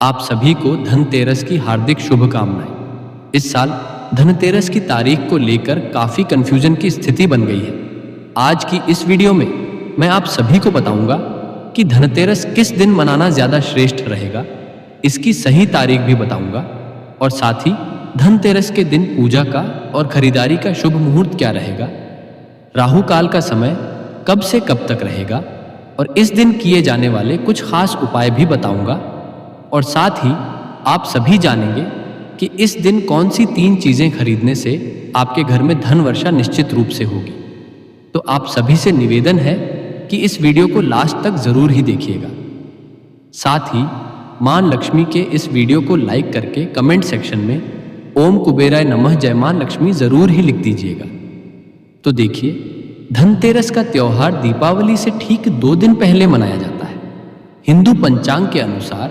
आप सभी को धनतेरस की हार्दिक शुभकामनाएं। इस साल धनतेरस की तारीख को लेकर काफी कंफ्यूजन की स्थिति बन गई है। आज की इस वीडियो में मैं आप सभी को बताऊंगा कि धनतेरस किस दिन मनाना ज्यादा श्रेष्ठ रहेगा, इसकी सही तारीख भी बताऊंगा और साथ ही धनतेरस के दिन पूजा का और खरीदारी का शुभ मुहूर्त क्या रहेगा, राहु काल का समय कब से कब तक रहेगा और इस दिन किए जाने वाले कुछ खास उपाय भी बताऊंगा और साथ ही आप सभी जानेंगे कि इस दिन कौन सी 3 चीजें खरीदने से आपके घर में धन वर्षा निश्चित रूप से होगी। तो आप सभी से निवेदन है कि इस वीडियो को लास्ट तक जरूर ही देखिएगा। साथ ही मां लक्ष्मी के इस वीडियो को लाइक करके कमेंट सेक्शन में ओम कुबेराय नमः जय मां लक्ष्मी जरूर ही लिख दीजिएगा। तो देखिए, धनतेरस का त्योहार दीपावली से ठीक 2 दिन पहले मनाया जाता है। हिंदू पंचांग के अनुसार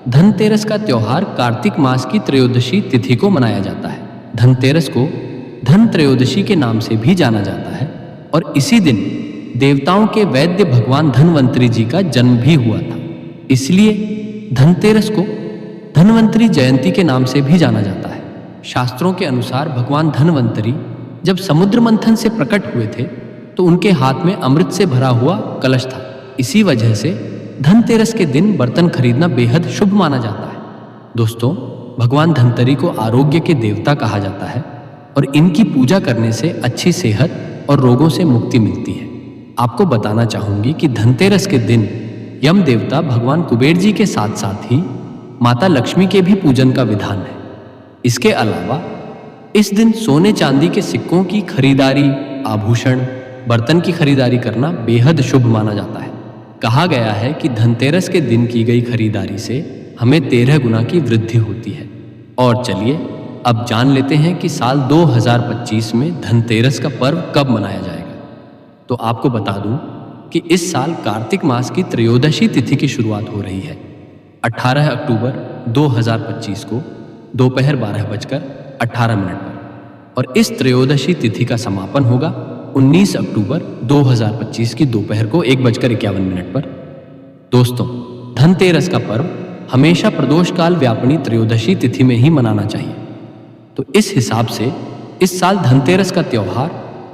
धनतेरस का त्योहार कार्तिक मास की त्रयोदशी तिथि को मनाया जाता है। धनतेरस को धन त्रयोदशी के नाम से भी जाना जाता है और इसी दिन देवताओं के वैद्य भगवान धनवंतरी जी का जन्म भी हुआ था। इसलिए धनतेरस को धनवंतरी जयंती के नाम से भी जाना जाता है। शास्त्रों के अनुसार भगवान धनवंतरी जब समुद्र मंथन से प्रकट हुए थे तो उनके हाथ में अमृत से भरा हुआ कलश था। इसी वजह से धनतेरस के दिन बर्तन खरीदना बेहद शुभ माना जाता है। दोस्तों, भगवान धनवंतरी को आरोग्य के देवता कहा जाता है और इनकी पूजा करने से अच्छी सेहत और रोगों से मुक्ति मिलती है। आपको बताना चाहूंगी कि धनतेरस के दिन यम देवता भगवान कुबेर जी के साथ साथ ही माता लक्ष्मी के भी पूजन का विधान है। इसके अलावा इस दिन सोने चांदी के सिक्कों की खरीदारी, आभूषण, बर्तन की खरीदारी करना बेहद शुभ माना जाता है। कहा गया है कि धनतेरस के दिन की गई खरीदारी से हमें 13 गुना की वृद्धि होती है। और चलिए अब जान लेते हैं कि साल 2025 में धनतेरस का पर्व कब मनाया जाएगा। तो आपको बता दूं कि इस साल कार्तिक मास की त्रयोदशी तिथि की शुरुआत हो रही है 18 अक्टूबर 2025 को दोपहर 12:18 पर और इस त्रयोदशी तिथि का समापन होगा 19 अक्टूबर 2025 की दोपहर को 1:51 पर। दोस्तों, धनतेरस का पर्व हमेशा प्रदोष काल व्यापनी त्रयोदशी तिथि में ही मनाना चाहिए। तो इस हिसाब से इस साल धनतेरस का त्योहार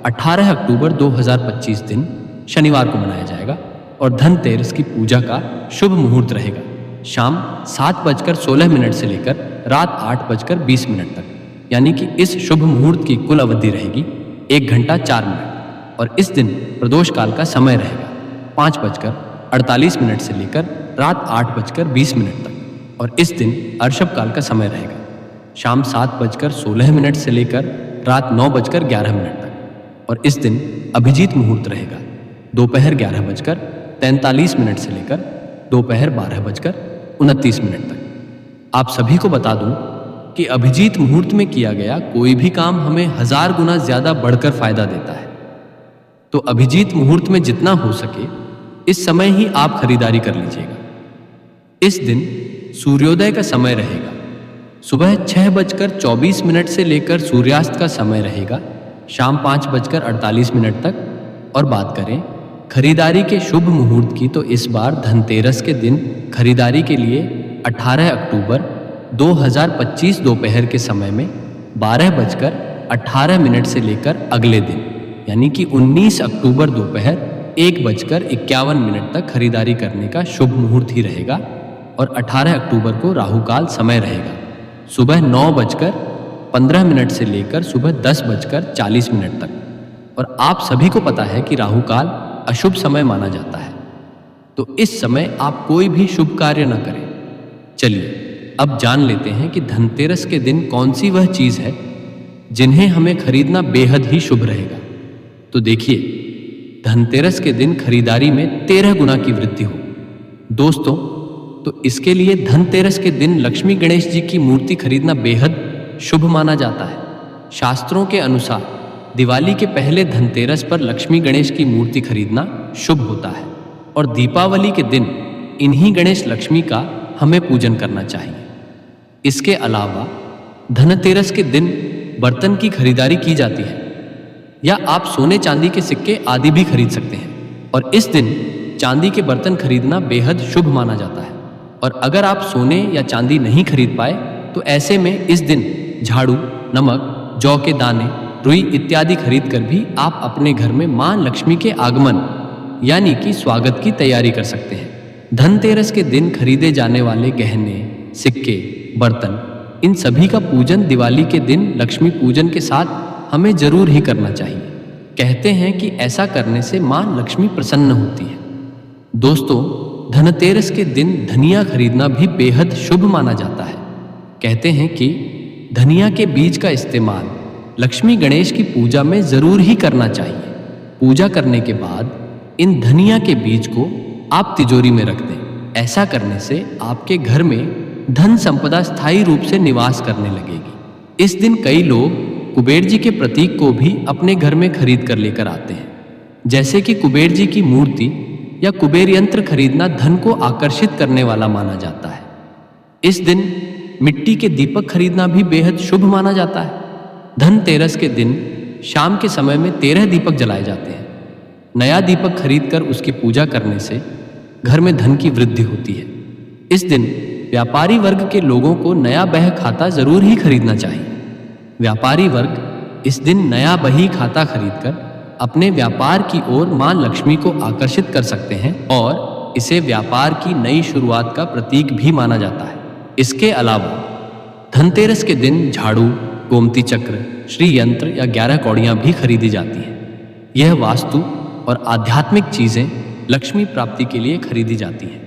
18 अक्टूबर 2025 दिन शनिवार को मनाया जाएगा और धनतेरस की पूजा का शुभ मुहूर्त रहेगा शाम 7:16 से लेकर रात 8:20 तक। यानी कि इस शुभ मुहूर्त की कुल अवधि रहेगी 1 घंटा 4 मिनट और इस दिन प्रदोष काल का समय रहेगा 5:48 से लेकर रात 8:20 तक और इस दिन अर्षभ काल का समय रहेगा शाम 7:16 से लेकर रात 9:11 तक और इस दिन अभिजीत मुहूर्त रहेगा दोपहर 11:43 से लेकर दोपहर 12:29 तक। आप सभी को बता दूं कि अभिजीत मुहूर्त में किया गया कोई भी काम हमें 1000 गुना ज्यादा बढ़कर फायदा देता है। तो अभिजीत मुहूर्त में जितना हो सके इस समय ही आप खरीदारी कर लीजिएगा। इस दिन सूर्योदय का समय रहेगा सुबह 6:24 से लेकर सूर्यास्त का समय रहेगा शाम 5:48 तक। और बात करें खरीदारी के शुभ मुहूर्त की तो इस बार धनतेरस के दिन खरीदारी के लिए 18 अक्टूबर 2025 दोपहर के समय में 12:18 से लेकर अगले दिन यानी कि 19 अक्टूबर दोपहर 1:51 तक खरीदारी करने का शुभ मुहूर्त ही रहेगा और 18 अक्टूबर को राहु काल समय रहेगा सुबह 9:15 से लेकर सुबह 10:40 तक। और आप सभी को पता है कि राहु काल अशुभ समय माना जाता है, तो इस समय आप कोई भी शुभ कार्य न करें। चलिए अब जान लेते हैं कि धनतेरस के दिन कौन सी वह चीज है जिन्हें हमें खरीदना बेहद ही शुभ रहेगा। तो देखिए, धनतेरस के दिन खरीदारी में 13 गुना की वृद्धि हो। दोस्तों, तो इसके लिए धनतेरस के दिन लक्ष्मी गणेश जी की मूर्ति खरीदना बेहद शुभ माना जाता है। शास्त्रों के अनुसार दिवाली के पहले धनतेरस पर लक्ष्मी गणेश की मूर्ति खरीदना शुभ होता है और दीपावली के दिन इन्हीं गणेश लक्ष्मी का हमें पूजन करना चाहिए। इसके अलावा धनतेरस के दिन बर्तन की खरीदारी की जाती है या आप सोने चांदी के सिक्के आदि भी खरीद सकते हैं और इस दिन चांदी के बर्तन खरीदना बेहद शुभ माना जाता है। और अगर आप सोने या चांदी नहीं खरीद पाए तो ऐसे में इस दिन झाड़ू, नमक, जौ के दाने, रुई इत्यादि खरीद कर भी आप अपने घर में मां लक्ष्मी के आगमन यानी कि स्वागत की तैयारी कर सकते हैं। धनतेरस के दिन खरीदे जाने वाले गहने, सिक्के, बर्तन, इन सभी का पूजन दिवाली के दिन लक्ष्मी पूजन के साथ हमें जरूर ही करना चाहिए। कहते हैं कि ऐसा करने से मां लक्ष्मी प्रसन्न होती है। दोस्तों, धनतेरस के दिन धनिया खरीदना भी बेहद शुभ माना जाता है। कहते हैं कि धनिया के बीज का इस्तेमाल लक्ष्मी गणेश की पूजा में जरूर ही करना चाहिए। पूजा करने के बाद इन धनिया के बीज को आप तिजोरी में रख दें। ऐसा करने से आपके घर में धन संपदा स्थायी रूप से निवास करने लगेगी। इस दिन कई लोग कुबेर जी के प्रतीक को भी अपने घर में खरीद कर लेकर आते हैं, जैसे कि कुबेर जी की मूर्ति या कुबेर यंत्र खरीदना धन को आकर्षित करने वाला माना जाता है। इस दिन मिट्टी के दीपक खरीदना भी बेहद शुभ माना जाता है। धनतेरस के दिन शाम के समय में 13 दीपक जलाए जाते हैं। नया दीपक खरीदकर उसकी पूजा करने से घर में धन की वृद्धि होती है। इस दिन व्यापारी वर्ग के लोगों को नया बह खाता जरूर ही खरीदना चाहिए। व्यापारी वर्ग इस दिन नया बही खाता खरीदकर अपने व्यापार की ओर मां लक्ष्मी को आकर्षित कर सकते हैं और इसे व्यापार की नई शुरुआत का प्रतीक भी माना जाता है। इसके अलावा धनतेरस के दिन झाड़ू, गोमती चक्र, श्री यंत्र या 11 कौड़ियां भी खरीदी जाती हैं। यह वास्तु और आध्यात्मिक चीजें लक्ष्मी प्राप्ति के लिए खरीदी जाती हैं।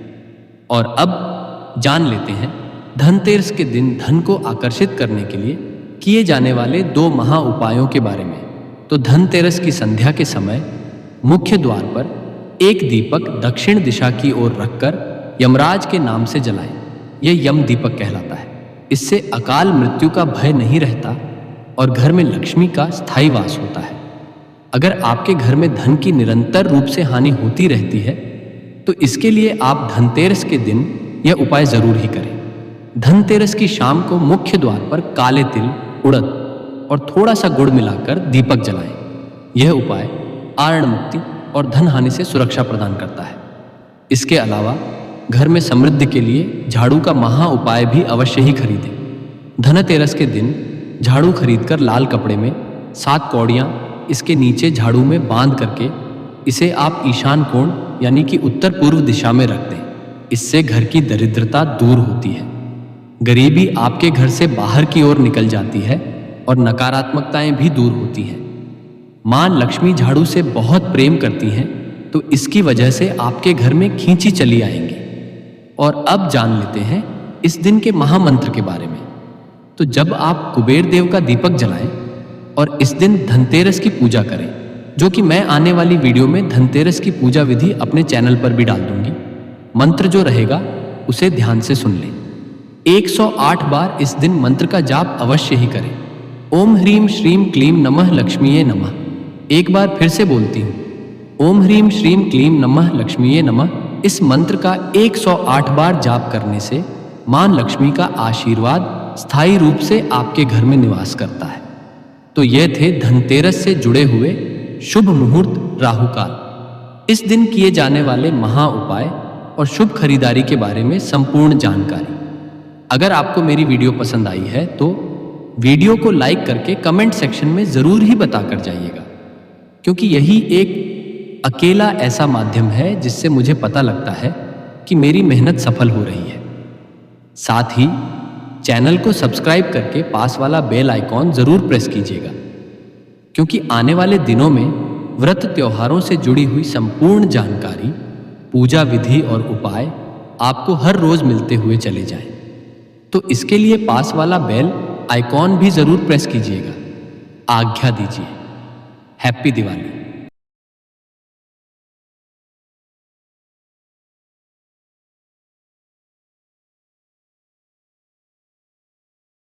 और अब जान लेते हैं धनतेरस के दिन धन को आकर्षित करने के लिए किए जाने वाले 2 महा उपायों के बारे में। तो धनतेरस की संध्या के समय मुख्य द्वार पर एक दीपक दक्षिण दिशा की ओर रखकर यमराज के नाम से जलाएं। यह यम दीपक कहलाता है। इससे अकाल मृत्यु का भय नहीं रहता और घर में लक्ष्मी का स्थायी वास होता है। अगर आपके घर में धन की निरंतर रूप से हानि होती रहती है तो इसके लिए आप धनतेरस के दिन यह उपाय जरूर ही करें। धनतेरस की शाम को मुख्य द्वार पर काले तिल, उड़द और थोड़ा सा गुड़ मिलाकर दीपक जलाएं। यह उपाय आर्ण मुक्ति और धन हानि से सुरक्षा प्रदान करता है। इसके अलावा घर में समृद्धि के लिए झाड़ू का महा उपाय भी अवश्य ही खरीदें। धनतेरस के दिन झाड़ू खरीदकर लाल कपड़े में 7 कौड़ियां इसके नीचे झाड़ू में बांध करके इसे आप ईशान कोण यानी कि उत्तर पूर्व दिशा में रख दें। इससे घर की दरिद्रता दूर होती है, गरीबी आपके घर से बाहर की ओर निकल जाती है और नकारात्मकताएं भी दूर होती हैं। मां लक्ष्मी झाड़ू से बहुत प्रेम करती हैं, तो इसकी वजह से आपके घर में खींची चली आएंगी। और अब जान लेते हैं इस दिन के महामंत्र के बारे में। तो जब आप कुबेर देव का दीपक जलाएं और इस दिन धनतेरस की पूजा करें, जो कि मैं आने वाली वीडियो में धनतेरस की पूजा विधि अपने चैनल पर भी डाल दूंगी। मंत्र जो रहेगा उसे ध्यान से सुन लें। 108 बार इस दिन मंत्र का जाप अवश्य ही करें। ओम ह्रीम श्रीम क्लीम नमः लक्ष्मीये नमः। एक बार फिर से बोलती हूँ, ओम ह्रीम श्रीम क्लीम नमः लक्ष्मीये नमः। इस मंत्र का 108 बार जाप करने से मां लक्ष्मी का आशीर्वाद स्थायी रूप से आपके घर में निवास करता है। तो ये थे धनतेरस से जुड़े हुए शुभ मुहूर्त राहु काल, इस दिन किए जाने वाले महा उपाय और शुभ खरीदारी के बारे में संपूर्ण जानकारी। अगर आपको मेरी वीडियो पसंद आई है तो वीडियो को लाइक करके कमेंट सेक्शन में जरूर ही बता कर जाइएगा, क्योंकि यही एक अकेला ऐसा माध्यम है जिससे मुझे पता लगता है कि मेरी मेहनत सफल हो रही है। साथ ही चैनल को सब्सक्राइब करके पास वाला बेल आइकॉन जरूर प्रेस कीजिएगा, क्योंकि आने वाले दिनों में व्रत त्योहारों से जुड़ी हुई संपूर्ण जानकारी, पूजा विधि और उपाय आपको हर रोज मिलते हुए चले जाएं। तो इसके लिए पास वाला बेल आइकॉन भी जरूर प्रेस कीजिएगा। आज्ञा दीजिए। हैप्पी दिवाली।